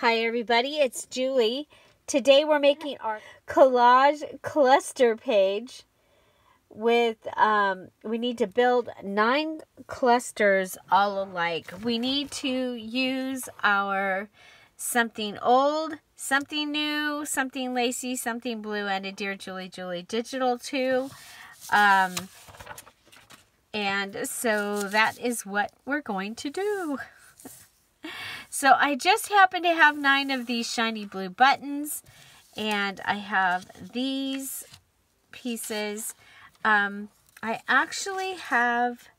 Hi everybody, it's Julie. Today we're making our collage cluster page with, we need to build 9 clusters all alike. We need to use our something old, something new, something lacy, something blue, and a Dear Julie digital too. And so that is what we're going to do. So I just happen to have 9 of these shiny blue buttons, and I have these pieces. I actually have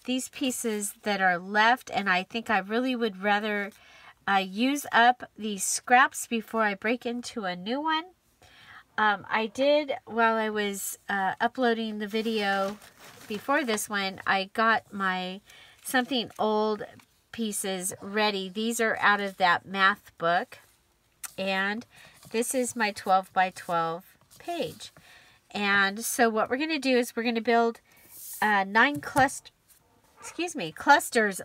these pieces that are left, and I think I really would rather use up these scraps before I break into a new one. I did, while I was uploading the video before this one, I got my something old pieces ready. These are out of that math book, and this is my 12 by 12 page. And so what we're going to do is we're going to build 9 clusters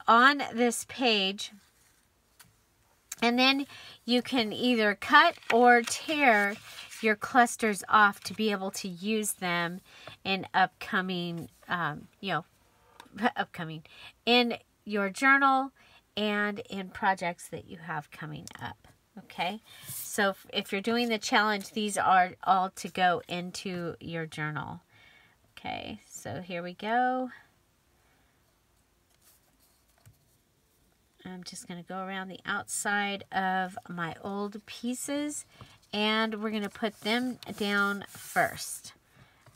on this page, and then you can either cut or tear your clusters off to be able to use them in upcoming in your journal and in projects that you have coming up. Okay, so if you're doing the challenge, these are all to go into your journal. Okay, so here we go. I'm just going to go around the outside of my old pieces, and we're going to put them down first.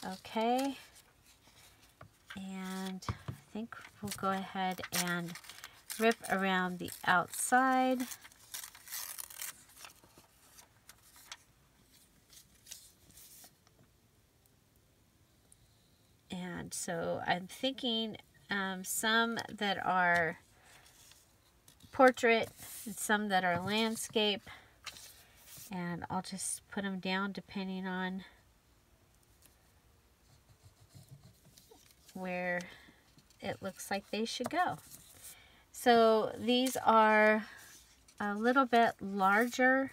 Okay, and I think we'll go ahead and rip around the outside. And so I'm thinking some that are portrait and some that are landscape, and I'll just put them down depending on where it looks like they should go. So these are a little bit larger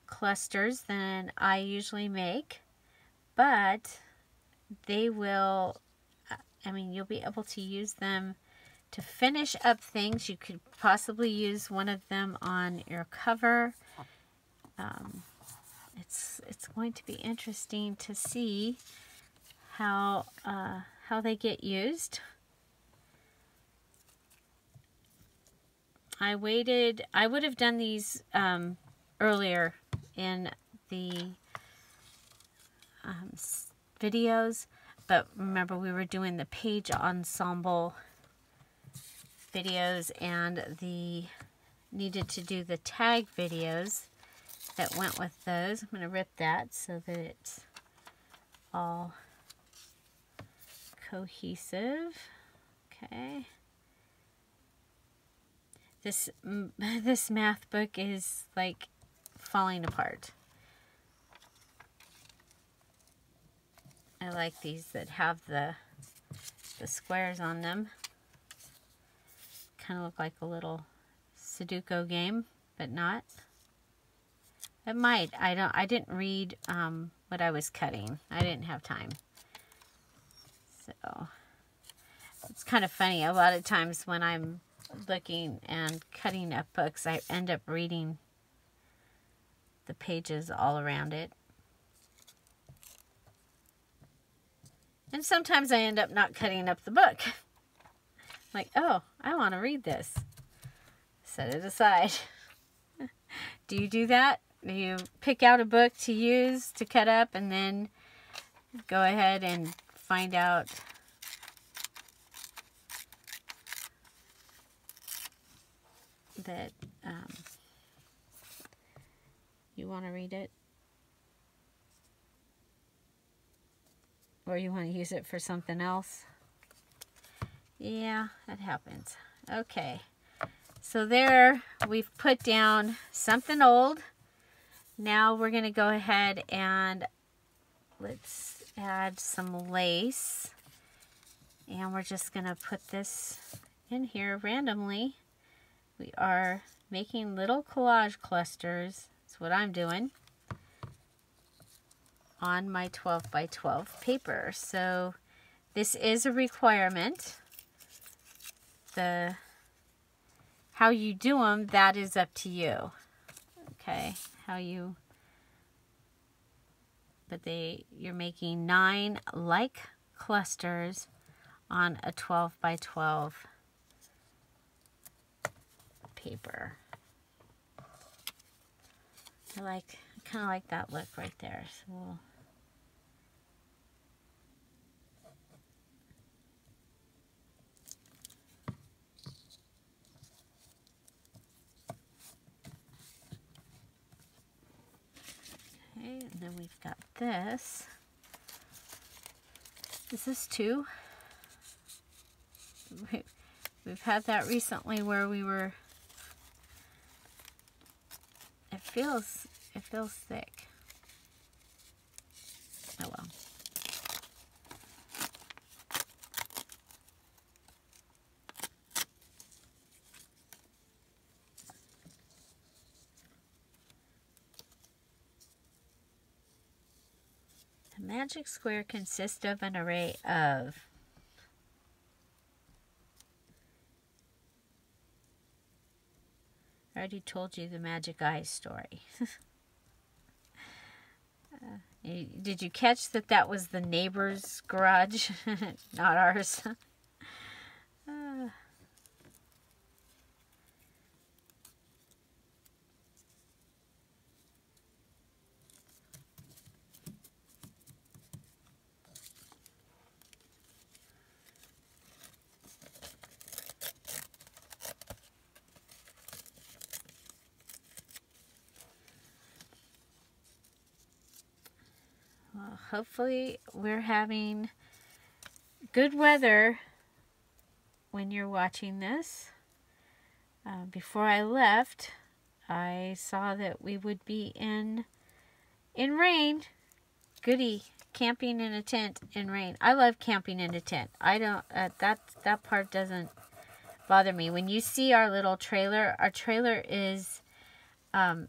clusters than I usually make, but they will, you'll be able to use them to finish up things. You could possibly use one of them on your cover. It's going to be interesting to see how they get used. I would have done these earlier in the videos, but remember we were doing the page ensemble videos, and needed to do the tag videos that went with those. I'm going to rip that so that it's all cohesive. Okay. This math book is like falling apart. I like these that have the squares on them. Kind of look like a little Sudoku game, but not. It might. I didn't read what I was cutting. I didn't have time. So it's kind of funny. A lot of times when I'm looking and cutting up books, I end up reading the pages all around it. And sometimes I end up not cutting up the book. Like, oh, I want to read this. Set it aside. Do you do that? Do you pick out a book to use to cut up and then go ahead and find out that you want to read it? Or you want to use it for something else? Yeah, that happens. Okay, so there we've put down something old. Now we're going to go ahead and let's add some lace. And we're just going to put this in here randomly. We are making little collage clusters. That's what I'm doing on my 12 by 12 paper. So this is a requirement. How you do them, that is up to you. Okay, but you're making 9 like clusters on a 12 by 12 paper. I kind of like that look right there. So okay, and then we've got this. Is this 2? We've had that recently where we were. It feels thick. Oh well. The magic square consists of an array of I already told you the magic eye story. Did you catch that was the neighbor's garage, not ours? Well, hopefully we're having good weather when you're watching this. Before I left, I saw that we would be in rain. Goody, camping in a tent in rain. I love camping in a tent. I don't, that part doesn't bother me. When you see our little trailer, our trailer is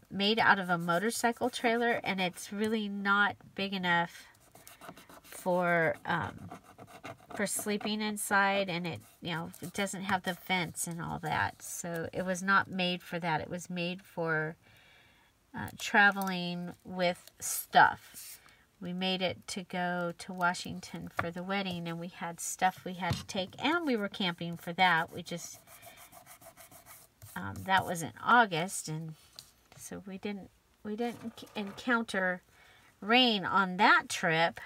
made out of a motorcycle trailer, and it's really not big enough for sleeping inside, and it doesn't have the vents and all that, so it was not made for that. It was made for traveling with stuff. We made it to go to Washington for the wedding, and we had stuff we had to take, and we were camping for that. We just that was in August, and so we didn't encounter rain on that trip.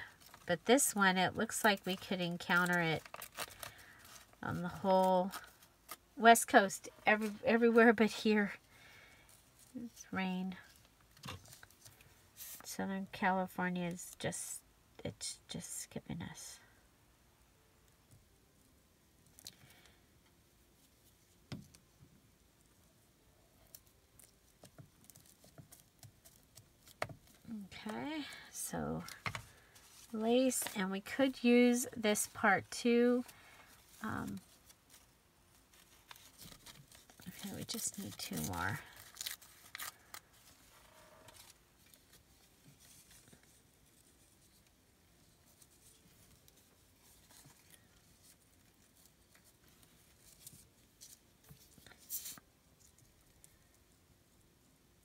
But this one, it looks like we could encounter it on the whole West Coast, everywhere but here. It's rain. Southern California is it's just skipping us. Okay, so lace, and we could use this part too. Okay, we just need 2 more.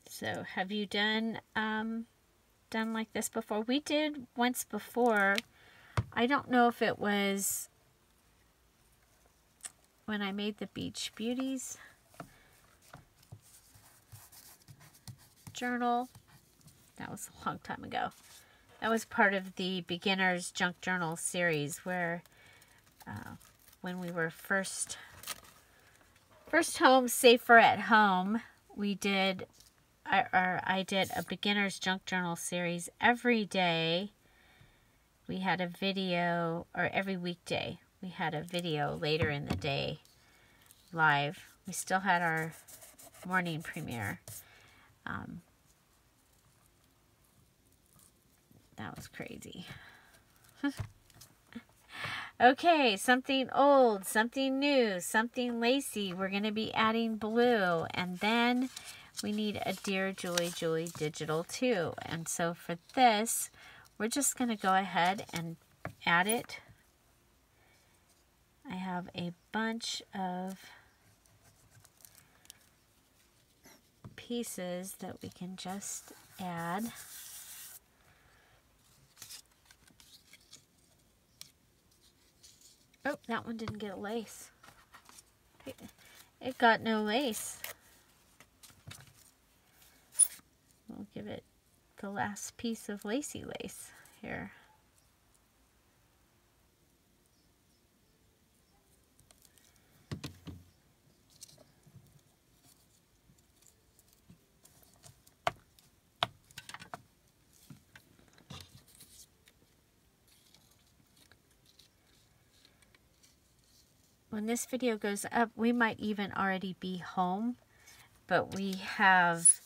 So have you done like this before? We did once before. I don't know if it was when I made the Beach Beauties journal. That was a long time ago. That was part of the Beginner's Junk Journal series, where when we were first home, safer at home, we did I did a Beginner's Junk Journal series every day. We had a video, or every weekday we had a video later in the day live. We still had our morning premiere. That was crazy. Okay, something old, something new, something lacy. We're going to be adding blue. And then we need a Dear Julie Julie digital too. And so for this, we're just going to go ahead and add it. I have a bunch of pieces that we can just add. Oh, that one didn't get a lace. It got no lace. We'll give it the last piece of lacy lace here. When this video goes up, we might even already be home, but we have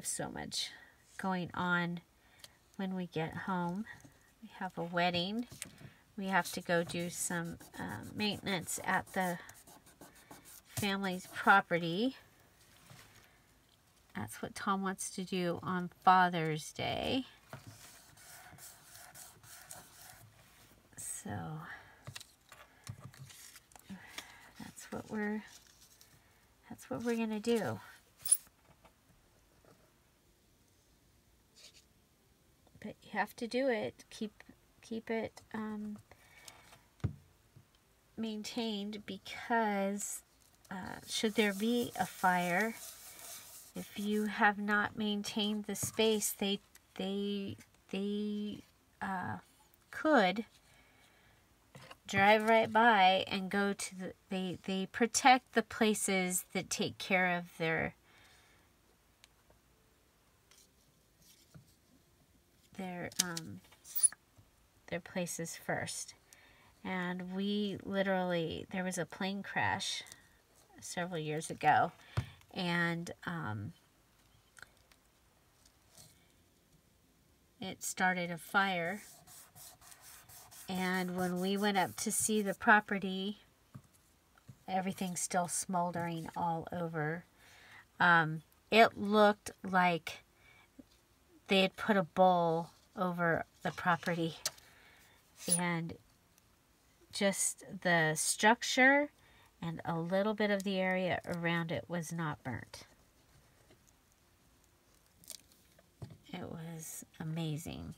so much going on when we get home. We have a wedding. We have to go do some maintenance at the family's property. That's what Tom wants to do on Father's Day. So that's what we're gonna do. But you have to do it. Keep it maintained, because should there be a fire, if you have not maintained the space, they could drive right by and go to the, they protect the places that take care of their places first. And we literally, there was a plane crash several years ago, and it started a fire. And when we went up to see the property, everything's still smoldering all over. It looked like they had put a bowl over the property, and just the structure and a little bit of the area around it was not burnt. It was amazing.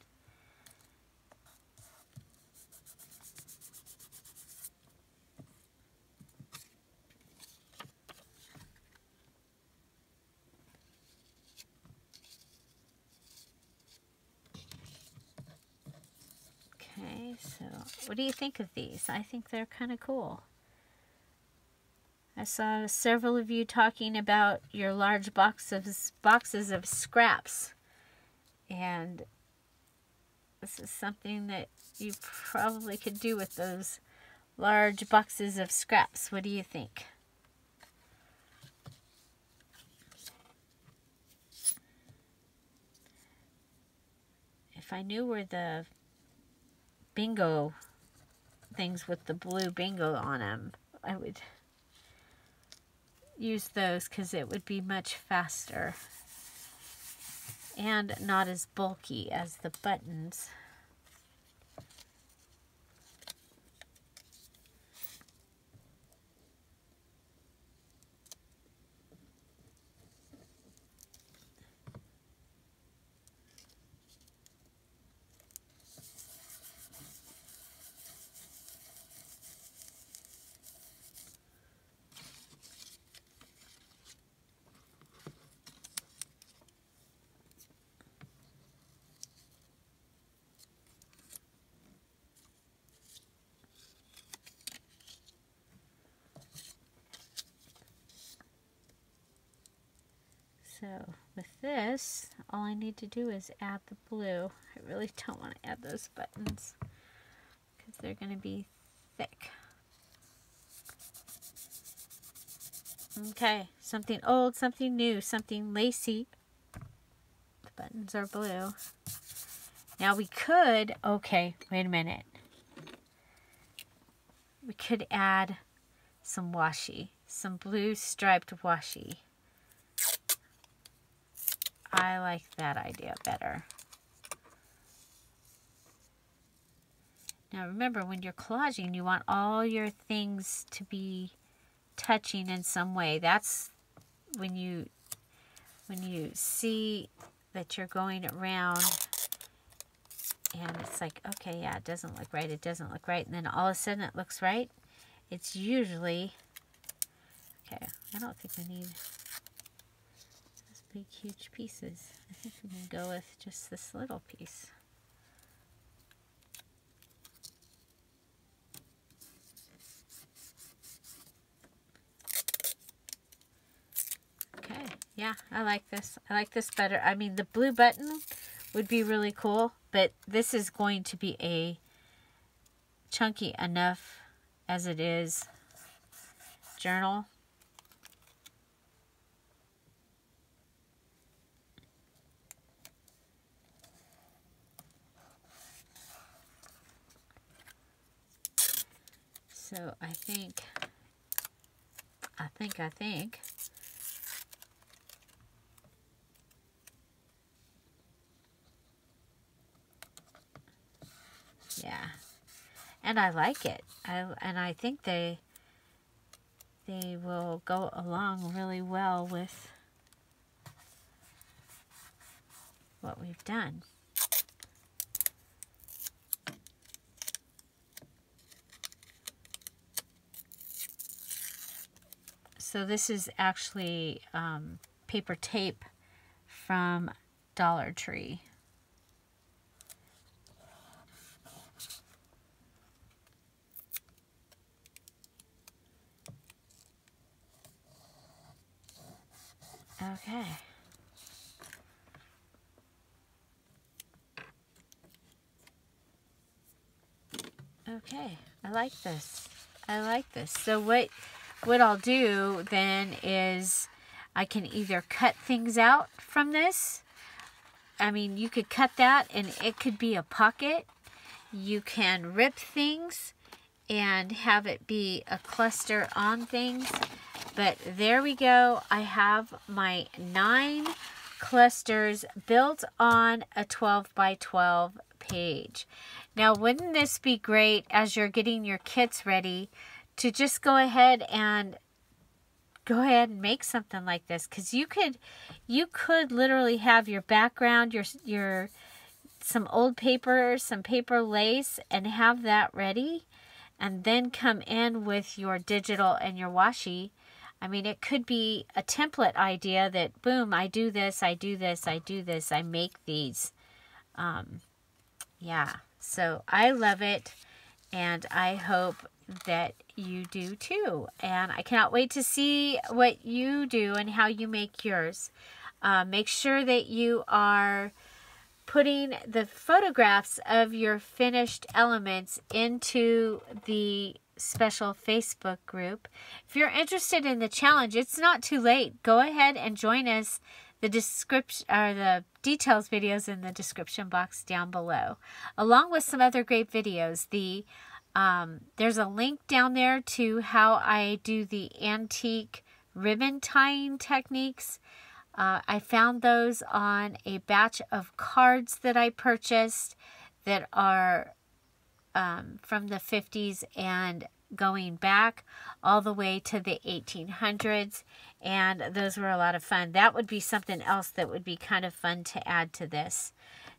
Okay, so what do you think of these? I think they're kind of cool. I saw several of you talking about your large boxes of scraps, and this is something that you probably could do with those large boxes of scraps. What do you think? If I knew where the bingo things with the blue bingo on them, I would use those, because it would be much faster and not as bulky as the buttons. So with this, all I need to do is add the blue. I really don't want to add those buttons because they're going to be thick. Okay, something old, something new, something lacy. The buttons are blue. Now we could, okay, wait a minute. We could add some washi, some blue striped washi. I like that idea better. Now remember, when you're collaging, you want all your things to be touching in some way. That's when you see that you're going around and it's like, okay, yeah, it doesn't look right, it doesn't look right, and then all of a sudden it looks right. It's usually, okay, I don't think we need those big huge pieces. I think we can go with just this little piece. Okay, yeah, I like this. I like this better. I mean, the blue button would be really cool, but this is going to be a chunky enough as it is journal. So I think. Yeah, and I like it. I think they will go along really well with what we've done. So this is actually paper tape from Dollar Tree. Okay. Okay, I like this. I like this. So what I'll do then is I can either cut things out from this. I mean, you could cut that and it could be a pocket. You can rip things and have it be a cluster on things. But there we go. I have my 9 clusters built on a 12 by 12 page. Now, wouldn't this be great as you're getting your kits ready to just go ahead and make something like this? Because you could literally have your background, your some old paper, some paper lace, and have that ready, and then come in with your digital and your washi. I mean, it could be a template idea that, boom, I do this, I do this, I do this, I make these. Yeah, so I love it, and I hope that you do too. And I cannot wait to see what you do and how you make yours. Make sure that you are putting the photographs of your finished elements into the special Facebook group. If you're interested in the challenge, it's not too late. Go ahead and join us. The description or the details videos in the description box down below, along with some other great videos. There's a link down there to how I do the antique ribbon tying techniques. I found those on a batch of cards that I purchased that are from the 50s and going back all the way to the 1800s, and those were a lot of fun. That would be something else that would be kind of fun to add to this.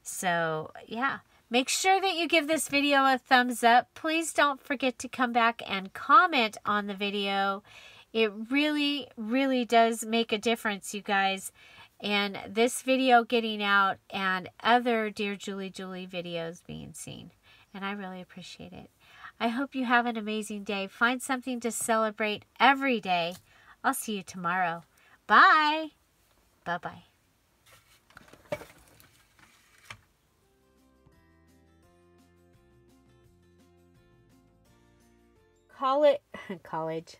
So yeah, make sure that you give this video a thumbs up. Please don't forget to come back and comment on the video. It really, really does make a difference, you guys. And this video getting out and other Dear Julie videos being seen. And I really appreciate it. I hope you have an amazing day. Find something to celebrate every day. I'll see you tomorrow. Bye. Bye-bye. Call it college.